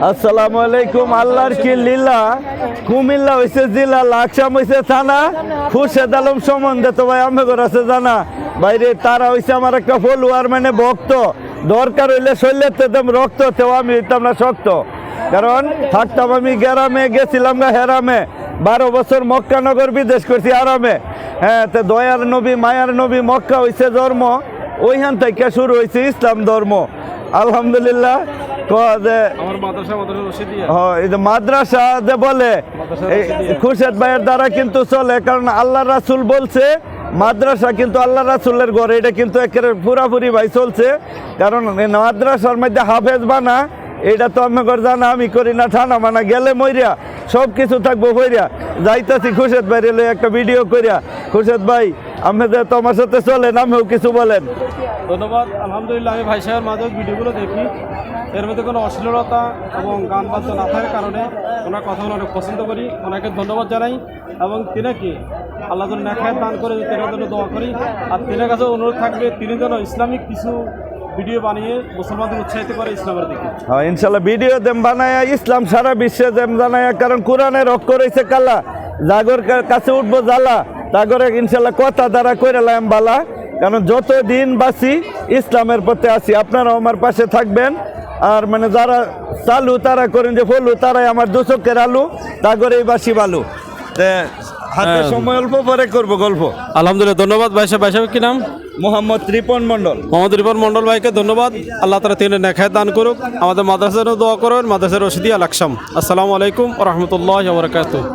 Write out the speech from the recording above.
আসসালামু আলাইকুম। আল্লাহর কি লীলা, কুমিল্লা হয়েছে জেলা, লাকসাম হয়েছে থানা। খুরশেদ আলম সম্বন্ধে তো ভাই আমাদের আছে জানা বাইরে, তারা হয়েছে আমার একটা ফলোয়ার, মানে ভক্ত। দরকার হইলে শরীরের দেম রক্ত, তেও আমি হইতাম না শক্ত। কারণ থাকতাম আমি গ্রামে, গেছিলাম গা হেরামে, 12 বছর মক্কা নগর বিদেশ করছি আরামে। হ্যাঁ, তো দয়ার নবী মায়ার নবী মক্কা হয়েছে জন্ম, ওইখান থেকে শুরু হয়েছে ইসলাম ধর্ম। আলহামদুলিল্লাহ। মাদ্রাসা যে বলে খুরশেদ ভাইয়ের দ্বারা কিন্তু চলে, কারণ আল্লাহ রাসূল বলছে মাদ্রাসা কিন্তু আল্লাহ রাসূলের ঘরে, এটা কিন্তু একেবারে পুরাপুরি ভাই চলছে। কারণ মাদ্রাসার মধ্যে হাফেজ বানা, এটা তো আমি জানা, আমি করি না ঠানা মানা, গেলে মইরা সব কিছু থাকবো হইরা। যাইতাছি খুরশেদ ভাই রেলে একটা ভিডিও করিয়া। খুরশেদ ভাই, আপনি যে তোমার সাথে চলেন, আমিও কিছু বলেন। ধন্যবাদ। আলহামদুলিল্লাহ, আমি ভাই সাহেবের মাঝে ভিডিওগুলো দেখি, এর মধ্যে কোনো অশ্লীলতা এবং গান বাদ্য না থাকার কারণে ওনার কথাগুলো অনেক পছন্দ করি। ওনাকে ধন্যবাদ জানাই এবং তিনাকে আল্লাহ যেন নেখায় দান করে, তেনার জন্য দোয়া করি। আর তেনার কাছে অনুরোধ থাকবে, তিনি যেন ইসলামিক কিছু ভিডিও বানিয়ে মুসলমানদের উৎসাহিত করে ইসলামের দিকে। হ্যাঁ, ইনশাল্লাহ ভিডিও দেম বানায়া ইসলাম সারা বিশ্বে দেম জানায়া, কারণ কোরআনের অক্ষর হইছে কালা, জাগর কাছে উঠবো জ্বালা, তাগরে ইনশাল্লাহ কথা দ্বারা কইরালাম বালা। কারণ যত দিন বাঁচি ইসলামের পথে আসি, আপনারাও আমার পাশে থাকবেন। আর মানে যারা চালু তারা করেন যে ফলু, তারাই আমার দুচকের আলু, তাগরেই বাসি বালু। হাতে সময় অল্প, পরে করবো গল্প। আলহামদুলিল্লাহ, ধন্যবাদ ভাই সাহেব। ভাই সাহেব কি নাম? মোহাম্মদ রিপন মন্ডল। মোহাম্মদ রিপন মন্ডল ভাইকে ধন্যবাদ। আল্লাহ তাআলা তিনি নেখায় দান করুক। আমাদের মাদ্রাসার দোয়া করুন, মাদ্রাসার রশিদিয়া লাকসাম। আসসালামু আলাইকুম ওয়া রাহমাতুল্লাহি ওয়া বারাকাতুহু।